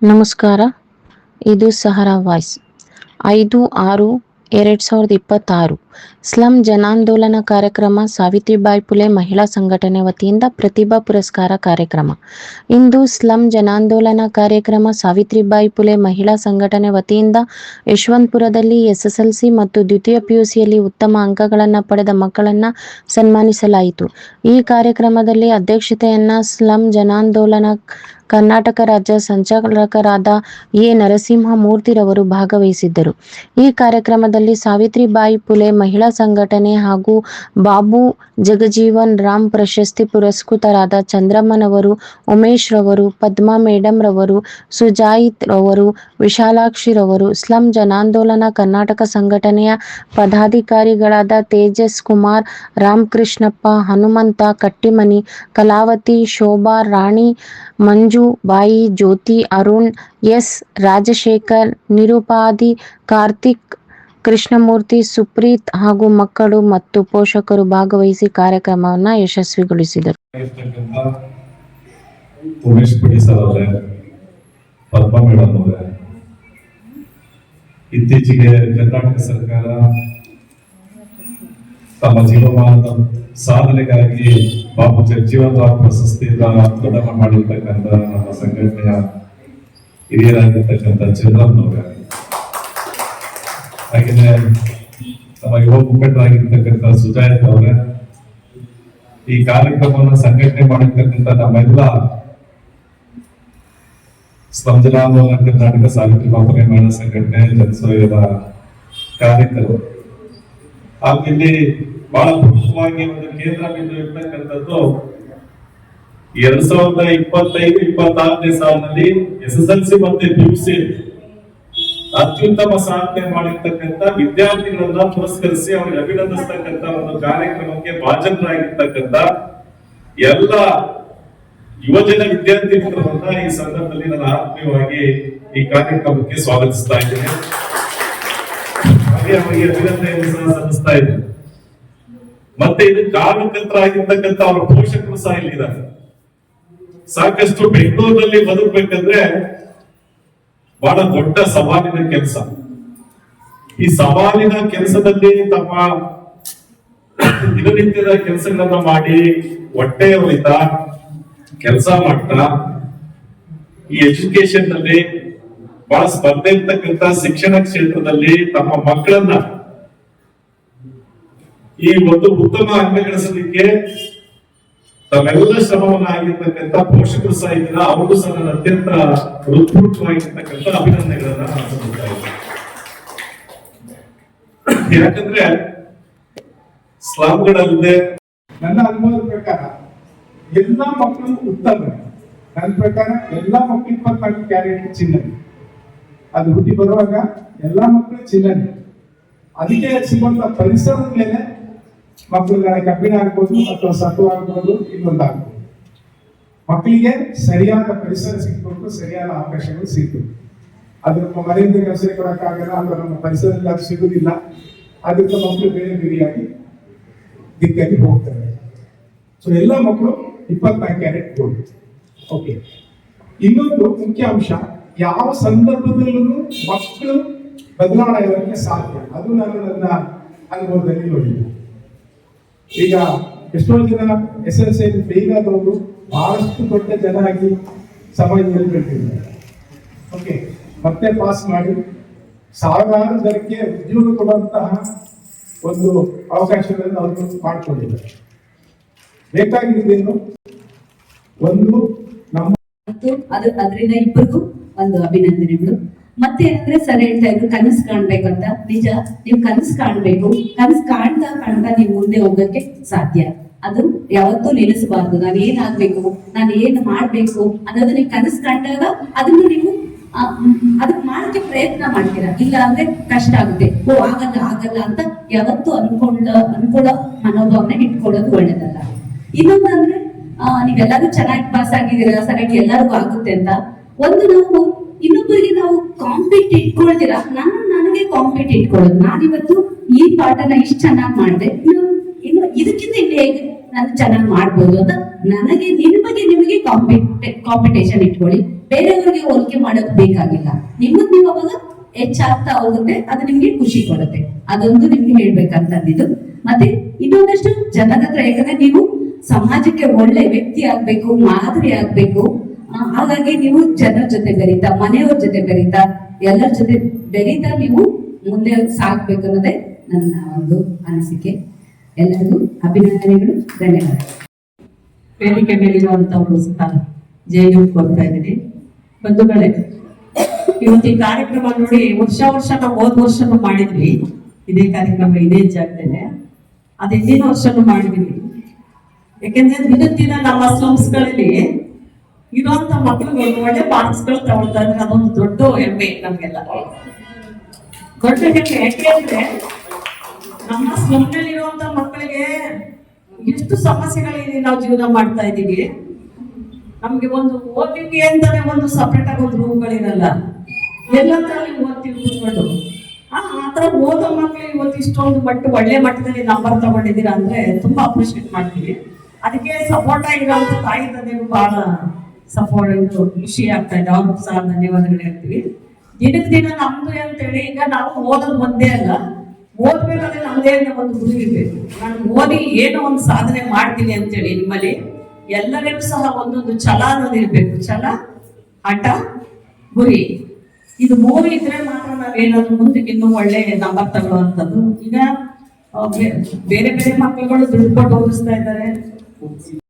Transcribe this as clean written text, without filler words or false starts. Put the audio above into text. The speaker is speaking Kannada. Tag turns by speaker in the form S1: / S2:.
S1: ನಮಸ್ಕಾರ. ಇದು ಸಹರಾ ವಾಯ್ಸ್ 5/6/2026 ಸ್ಲಂ ಜನಾಂದೋಲನ ಕಾರ್ಯಕ್ರಮ ಸಾವಿತ್ರಿಬಾಯಿ ಫುಲೆ ಮಹಿಳಾ ಸಂಘಟನೆ ವತಿಯಿಂದ ಪ್ರತಿಭಾ ಪುರಸ್ಕಾರ ಕಾರ್ಯಕ್ರಮ. ಇಂದು ಸ್ಲಂ ಜನಾಂದೋಲನ ಕಾರ್ಯಕ್ರಮ ಸಾವಿತ್ರಿಬಾಯಿ ಫುಲೆ ಮಹಿಳಾ ಸಂಘಟನೆ ವತಿಯಿಂದ ಯಶವಂತಪುರದಲ್ಲಿ SSLC ಮತ್ತು ದ್ವಿತೀಯ PUCಯಲ್ಲಿ ಉತ್ತಮ ಅಂಕಗಳನ್ನು ಪಡೆದ ಮಕ್ಕಳನ್ನು ಸನ್ಮಾನಿಸಲಾಯಿತು. ಈ ಕಾರ್ಯಕ್ರಮದಲ್ಲಿ ಅಧ್ಯಕ್ಷತೆಯನ್ನ ಸ್ಲಂ ಜನಾಂದೋಲನ ಕರ್ನಾಟಕ ರಾಜ್ಯ ಸಂಚಾಲಕರಾದ ಎ. ನರಸಿಂಹಮೂರ್ತಿರವರು ಭಾಗವಹಿಸಿದ್ದರು. ಈ ಕಾರ್ಯಕ್ರಮದಲ್ಲಿ ಸಾವಿತ್ರಿಬಾಯಿ ಫುಲೆ ಮಹಿಳಾ ಸಂಘಟನೆ ಹಾಗೂ ಬಾಬು ಜಗಜೀವನ್ ರಾಮ್ ಪ್ರಶಸ್ತಿ ಪುರಸ್ಕೃತರಾದ ಚಂದ್ರಮ್ಮನವರು, ಉಮೇಶ್ ರವರು, ಪದ್ಮಾ ಮೇಡಂ ರವರು, ಸುಜಾಯಿತ್ ರವರು, ವಿಶಾಲಾಕ್ಷಿರವರು, ಸ್ಲಂ ಜನಾಂದೋಲನ ಕರ್ನಾಟಕ ಸಂಘಟನೆಯ ಪದಾಧಿಕಾರಿಗಳಾದ ತೇಜಸ್ ಕುಮಾರ್, ರಾಮಕೃಷ್ಣಪ್ಪ, ಹನುಮಂತ ಕಟ್ಟಿಮನಿ, ಕಲಾವತಿ, ಶೋಭಾ, ರಾಣಿ, ಮಂಜು ಬಾಯಿ, ಜ್ಯೋತಿ, ಅರುಣ್, ಎಸ್. ರಾಜಶೇಖರ್, ನಿರುಪಾದಿ, ಕಾರ್ತಿಕ್, ಕೃಷ್ಣಮೂರ್ತಿ, ಸುಪ್ರೀತ್ ಹಾಗೂ ಮಕ್ಕಳು ಮತ್ತು ಪೋಷಕರು ಭಾಗವಹಿಸಿ ಕಾರ್ಯಕ್ರಮವನ್ನು ಯಶಸ್ವಿಗೊಳಿಸಿದರು.
S2: ಉಮೇಶ್ ಪಡಿ ಸರ್ ಅವರೇ, ಪದ್ಮಾ ಮೇಡಮ್ ಅವರೇ, ಇತ್ತೀಚೆಗೆ ಕರ್ನಾಟಕ ಸರ್ಕಾರ ತಮ್ಮ ಜೀವಮಾನದ ಸಾಧನೆಗಾಗಿ ಬಾಬು ಜಗಜೀವನ್ ರಾಮ್ ಪ್ರಶಸ್ತಿಯಿಂದ ಪ್ರದಾನ ಮಾಡಿರ್ತಕ್ಕಂಥ ನಮ್ಮ ಸಂಘಟನೆಯ ಹಿರಿಯರಾಗಿರ್ತಕ್ಕಂಥ ಚಂದ್ರಮ್ಮನವರೇ, ಹಾಗೆಯೇ ನಮ್ಮ ಯುವ ಮುಖಂಡರಾಗಿರ್ತಕ್ಕಂಥ ಸುಜಾಯಿತ್ ಅವರೇ, ಈ ಕಾರ್ಯಕ್ರಮವನ್ನು ಸಂಘಟನೆ ಮಾಡಿರ್ತಕ್ಕಂಥ ನಮ್ಮೆಲ್ಲ ಸ್ಲಂ ಜನಾಂದೋಲನ ಕರ್ನಾಟಕ ಸಾವಿತ್ರಿಬಾಯಿ ಫುಲೆ ಮಹಿಳಾ ಸಂಘಟನೆ ಜನಸೇವೆಯ ಕಾರ್ಯಕರ್ತರು ಹಾಗೂ ಇಲ್ಲಿ ಬಹಳ ಪ್ರಮುಖವಾಗಿ ಒಂದು ಕೇಂದ್ರ ಬಿಂದು ಇರ್ತಕ್ಕಂಥದ್ದು 2025-26ನೇ ಸಾಲಿನಲ್ಲಿ SSLC ಮತ್ತೆ PUC ಅತ್ಯುತ್ತಮ ಸಾಧನೆ ಮಾಡಿರ್ತಕ್ಕಂಥ ವಿದ್ಯಾರ್ಥಿಗಳನ್ನ ಪುರಸ್ಕರಿಸಿ ಅವರಿಗೆ ಅಭಿನಂದಿಸ್ತಕ್ಕಂಥ ಒಂದು ಕಾರ್ಯಕ್ರಮಕ್ಕೆ ಭಾಜನರಾಗಿರ್ತಕ್ಕಂಥ ಎಲ್ಲ ಯುವಜನ ವಿದ್ಯಾರ್ಥಿ ಮಿತ್ರರನ್ನ ಈ ಸಂದರ್ಭದಲ್ಲಿ ನಾನು ಆತ್ಮೀಯವಾಗಿ ಈ ಕಾರ್ಯಕ್ರಮಕ್ಕೆ ಸ್ವಾಗತಿಸ್ತಾ ಇದ್ದೇನೆ. ಹಾಗೆ ಅವರಿಗೆ ಅಭಿನಂದನೆಯನ್ನು ಸಹ ಸಲ್ಲಿಸ್ತಾ ಇದ್ದೇನೆ. ಮತ್ತೆ ಇದು ಕಾರಣಕರ್ತರಾಗಿರ್ತಕ್ಕಂಥ ಅವರ ಪೋಷಕರು ಸಹ ಇಲ್ಲಿದ್ದಾರೆ. ಸಾಕಷ್ಟು ಬೆಂಗಳೂರಿನಲ್ಲಿ ಬದುಕಬೇಕಂದ್ರೆ ಬಹಳ ದೊಡ್ಡ ಸವಾಲಿನ ಕೆಲಸ. ಈ ಸವಾಲಿನ ಕೆಲಸದಲ್ಲಿ ತಮ್ಮ ದಿನನಿತ್ಯದ ಕೆಲಸಗಳನ್ನ ಮಾಡಿ ಹೊಟ್ಟೆ ಹೊಲಿತ ಕೆಲಸ ಮಾಡ್ತಾ ಈ ಎಜುಕೇಶನ್ ನಲ್ಲಿ ಬಹಳ ಸ್ಪರ್ಧೆ ಇರ್ತಕ್ಕಂಥ ಶಿಕ್ಷಣ ಕ್ಷೇತ್ರದಲ್ಲಿ ತಮ್ಮ ಮಕ್ಕಳನ್ನ ಈ ಒಂದು ಉತ್ತಮ ಅಂಕ ಗಳಿಸಲಿಕ್ಕೆ ತಮ್ಮೆಲ್ಲ ಶ್ರಮವನ್ನ ಆಗಿರ್ತಕ್ಕಂಥ ಪೋಷಕರು ಸಹ ಇದ್ದೀರ. ಅವರು ಸಹ ನನ್ನ ಅತ್ಯಂತ ಹೃತ್ಪೂರ್ವಕವಾಗಿರ್ತಕ್ಕಂಥ ಅಭಿನಂದನೆಗಳನ್ನ ನಾನು ಸಲ್ಲಿಸ್ತಾ ಇದ್ದೀನಿ. ಯಾಕಂದ್ರೆ ಸ್ಲಾಮ್ಗಳಲ್ಲದೆ
S3: ನನ್ನ ಅನುಭವದ ಪ್ರಕಾರ ಎಲ್ಲಾ ಮಕ್ಕಳು ಉತ್ತಮ. ನನ್ನ ಪ್ರಕಾರ ಎಲ್ಲಾ ಮಕ್ಕಳು 24 ಕ್ಯಾರೆಟ್ ಚಿನ್ನ. ಅದು ಹುಟ್ಟಿ ಬರುವಾಗ ಎಲ್ಲಾ ಮಕ್ಕಳು ಚಿನ್ನನೆ. ಅದಕ್ಕೆ ಸಿಗುವಂತ ಪರಿಸರದ ಮೇಲೆ ಮಕ್ಕಳುಗಳ ಕಬ್ಬಿಣ ಆಗ್ಬೋದು ಅಥವಾ ಸತ್ವ ಆಗ್ಬೋದು, ಇನ್ನೊಂದಾಗ್ಬೋದು. ಮಕ್ಕಳಿಗೆ ಸರಿಯಾದ ಪರಿಸರ ಸಿಗ್ಬೇಕು, ಸರಿಯಾದ ಅವಕಾಶಗಳು ಸಿಗ್ಬೇಕು. ಅದು ನಮ್ಮ ಮನೆಯಿಂದ ಕೆಲಸ ಕೊಡಕ್ಕಾಗಲ್ಲ, ಅಥವಾ ನಮ್ಮ ಪರಿಸರದಲ್ಲಿ ಅದು ಸಿಗುದಿಲ್ಲ. ಅದಕ್ಕೆ ಮಕ್ಕಳು ಬೇರೆ ಬೇರೆಯಾಗಿ ದಿಕ್ಕಾಗಿ ಹೋಗ್ತಾರೆ. ಸೊ ಎಲ್ಲ ಮಕ್ಕಳು 24 ಕ್ಯಾರೆಟ್ ಗೋಲ್ಡ್. ಓಕೆ, ಇನ್ನೊಂದು ಮುಖ್ಯ ಅಂಶ, ಯಾವ ಸಂದರ್ಭದಲ್ಲೂ ಮಕ್ಕಳು ಬದಲಾವಣೆ ಆಗೋದಕ್ಕೆ ಸಾಧ್ಯ. ಅದು ನಾನು ನನ್ನ ಅನುಭವದಲ್ಲಿ ನೋಡಿದ್ದೆ. ಈಗ ಎಷ್ಟೋ ಜನ SSLC ಫೇಲ್ ಆದವರು ಬಹಳಷ್ಟು ದೊಡ್ಡ ಜನ ಆಗಿ ಸಮಾಜದಲ್ಲಿ ಬೆಳೆದಿದ್ದಾರೆ. ಓಕೆ, ಮತ್ತೆ ಪಾಸ್ ಮಾಡಿ ಸಾವಿರಾರು ಜನಕ್ಕೆ ಉದ್ಯೋಗ ಕೊಡುವಂತಹ ಒಂದು ಅವಕಾಶಗಳನ್ನು ಅವರು ಮಾಡಿಕೊಂಡಿದ್ದಾರೆ. ಬೇಕಾಗಿದ್ದೇನು ಒಂದು ನಮ್ಮ
S4: ಅದರಿಂದ ಇಬ್ಬರಿಗೂ ಒಂದು ಅಭಿನಂದನೆಗಳು. ಮತ್ತೆ ಏನಂದ್ರೆ ಸರ್ ಹೇಳ್ತಾ ಇದ್ರು ಕನಸು ಕಾಣ್ಬೇಕಂತ. ನಿಜ, ನೀವು ಕನಸು ಕಾಣ್ಬೇಕು. ಕನಸು ಕಾಣ್ತಾ ನೀವು ಮುಂದೆ ಹೋಗಕ್ಕೆ ಸಾಧ್ಯ. ಅದು ಯಾವತ್ತೂ ನಿಲ್ಲಿಸಬಾರ್ದು. ನಾನು ಏನಾಗ್ಬೇಕು, ನಾನು ಏನ್ ಮಾಡ್ಬೇಕು ಅನ್ನೋದು ನೀವು ಕನಸು ಕಂಡಾಗ ಅದನ್ನು ನೀವು ಅದಕ್ಕೆ ಮಾಡಕ್ಕೆ ಪ್ರಯತ್ನ ಮಾಡ್ತೀರಾ. ಇಲ್ಲ ಅಂದ್ರೆ ಕಷ್ಟ ಆಗುತ್ತೆ. ಆಗಲ್ಲ ಅಂತ ಯಾವತ್ತೂ ಅನ್ಕೊಳ್ಳೋ ಮನೋಭಾವನೆ ಇಟ್ಕೊಳ್ಳೋದು ಒಳ್ಳೇದಲ್ಲ. ಇನ್ನೊಂದಂದ್ರೆ ನೀವೆಲ್ಲರೂ ಚೆನ್ನಾಗಿ ಪಾಸ್ ಆಗಿದ್ದೀರಾ, ಸರಿಯಾಗಿ ಎಲ್ಲರಿಗೂ ಆಗುತ್ತೆ ಅಂತ ಒಂದು ನಾವು ಇನ್ನೊಬ್ಬರಿಗೆ ನಾವು ಕಾಂಪಿಟ್ ಇಟ್ಕೊಳ್ತೀರಾ. ನನಗೆ ಕಾಂಪಿಟ್ ಇಟ್ಕೊಳ್ಳೋದು, ನಾನಿವತ್ತು ಈ ಪಾಠನ ಇಷ್ಟು ಚೆನ್ನಾಗಿ ಮಾಡಿದೆ, ಇನ್ನು ಇದಕ್ಕಿಂತ ಇಲ್ಲಿ ಹೇಗೆ ನಾನು ಚೆನ್ನಾಗಿ ಮಾಡ್ಬೋದು ಅಂತ ನನಗೆ ನಿಮಗೆ ಕಾಂಪಿಟೇಷನ್ ಇಟ್ಕೊಳ್ಳಿ. ಬೇರೆಯವ್ರಿಗೆ ಹೋಲಿಕೆ ಮಾಡೋಕ್ ಬೇಕಾಗಿಲ್ಲ. ನಿಮ್ಮದ್ ನೀವು ಅವಾಗ ಹೆಚ್ಚಾಗ್ತಾ ಹೋಗುತ್ತೆ, ಅದು ನಿಮ್ಗೆ ಖುಷಿ ಕೊಡುತ್ತೆ. ಅದೊಂದು ನಿಮ್ಗೆ ಹೇಳ್ಬೇಕಂತಂದಿದ್ದು. ಮತ್ತೆ ಇನ್ನೊಂದಷ್ಟು ಜನರ ಹತ್ರ, ಯಾಕಂದ್ರೆ ನೀವು ಸಮಾಜಕ್ಕೆ ಒಳ್ಳೆ ವ್ಯಕ್ತಿ ಆಗ್ಬೇಕು, ಮಾದರಿ ಆಗ್ಬೇಕು. ಹಾಗಾಗಿ ನೀವು ಜನರ ಜೊತೆ ಬೆರೀತಾ, ಮನೆಯವ್ರ ಜೊತೆ ಬೆರೀತಾ, ಎಲ್ಲರ ಜೊತೆ ಬೆರೀತಾ ನೀವು ಮುಂದೆ ಸಾಗ್ಬೇಕು ಅನ್ನೋದೇ ನನ್ನ ಒಂದು ಅನಿಸಿಕೆ. ಎಲ್ಲರಿಗೂ ಅಭಿನಂದನೆಗಳು, ಧನ್ಯವಾದ.
S5: ವೇದಿಕೆ ಮೇಲಿರುವಂತವರು ಜೈಲು ಕೊಡ್ತಾ ಇದ್ದೀನಿ. ಬಂಧುಗಳೇ, ಇವತ್ತು ಈ ಕಾರ್ಯಕ್ರಮ ನೋಡಿ ವರ್ಷ ನಾವು ಹೋದ ವರ್ಷನೂ ಮಾಡಿದ್ವಿ ಇದೇ ಕಾರ್ಯಕ್ರಮ, ಇದೇ ಜಾಗದಲ್ಲಿ. ಅದು ಹಿಂದಿನ ವರ್ಷನೂ ಮಾಡಿದ್ವಿ. ಯಾಕೆಂದ್ರೆ ದಿನ ನಮ್ಮ ಸ್ಲಮ್ಸ್ಗಳಲ್ಲಿ ಇರುವಂತ ಮಕ್ಕಳುಗಳು ಒಳ್ಳೆ ಮಾರ್ಕ್ಸ್ಗಳು ತಗೊಳ್ತಾ ಇದ್ರೆ ಅದೊಂದು ದೊಡ್ಡ ಹೆಮ್ಮೆ ನಮ್ಗೆಲ್ಲ, ದೊಡ್ಡ ಹೆಮ್ಮೆ. ಯಾಕೆಂದ್ರೆ ನಮ್ಮ ಸ್ಲಮ್ನಲ್ಲಿ ಇರುವಂತ ಮಕ್ಕಳಿಗೆ ಎಷ್ಟು ಸಮಸ್ಯೆಗಳಿದೆ, ನಾವು ಜೀವನ ಮಾಡ್ತಾ ಇದ್ದೀವಿ. ನಮ್ಗೆ ಒಂದು ಓದ್ಲಿಕ್ಕೆ ಅಂತಾನೆ ಒಂದು ಸಪ್ರೇಟ್ ಆಗಿ ಒಂದು ರೂಮ್ಗಳಿರಲ್ಲ, ಎಲ್ಲಂದ್ರಲ್ಲಿ ಓದ್ತೀವಿ ಕೂತ್ಕೊಂಡು. ಆತರ ಓದೋ ಮಕ್ಕಳು ಇವತ್ತು ಇಷ್ಟೊಂದು ಒಳ್ಳೆ ಮಟ್ಟದಲ್ಲಿ ನಂಬರ್ ತಗೊಂಡಿದ್ದೀರಾ ಅಂದ್ರೆ ತುಂಬಾ ಅಪ್ರಿಶಿಯೇಟ್ ಮಾಡ್ತೀವಿ. ಅದಕ್ಕೆ ಸಪೋರ್ಟ್ ಆಗಿರೋಂಥ ತಾಯಿ ತಂದೆಗೂ ಬಹಳ ಸಪೋರ್ಟ್ ಖುಷಿ ಆಗ್ತಾ ಇದೆ, ಅವ್ರಿಗೂ ಸಹ ಧನ್ಯವಾದಗಳು ಹೇಳ್ತೀವಿ. ದಿನಕ್ಕೆ ದಿನ ನಮ್ದು ಅಂತೇಳಿ ಈಗ ನಾವು ಓದೋದು ಒಂದೇ ಅಲ್ಲ, ಓದ್ಬೇಕಾದ್ರೆ ನಮ್ದೇ ಒಂದು ಗುರಿ ಇರ್ಬೇಕು. ನಾನು ಓದಿ ಏನೋ ಒಂದು ಸಾಧನೆ ಮಾಡ್ತೀನಿ ಅಂತೇಳಿ ನಿಮ್ಮಲ್ಲಿ ಎಲ್ಲರಿಗೂ ಸಹ ಒಂದೊಂದು ಛಲ ಅನ್ನೋದು ಇರ್ಬೇಕು. ಛಲ, ಹಠ, ಗುರಿ, ಇದು ಮೂರು ಇದ್ರೆ ಮಾತ್ರ ನಾವೇನಾದ್ರೂ ಮುಂದಕ್ಕೆ ಇನ್ನೂ ಒಳ್ಳೆ ನಂಬರ್ ತಗೊಳ್ಳುವಂಥದ್ದು. ಈಗ ಬೇರೆ ಬೇರೆ ಮಕ್ಕಳುಗಳು ದುಡ್ಡು ಕೊಟ್ಟು ಓದಿಸ್ತಾ ಇದ್ದಾರೆ.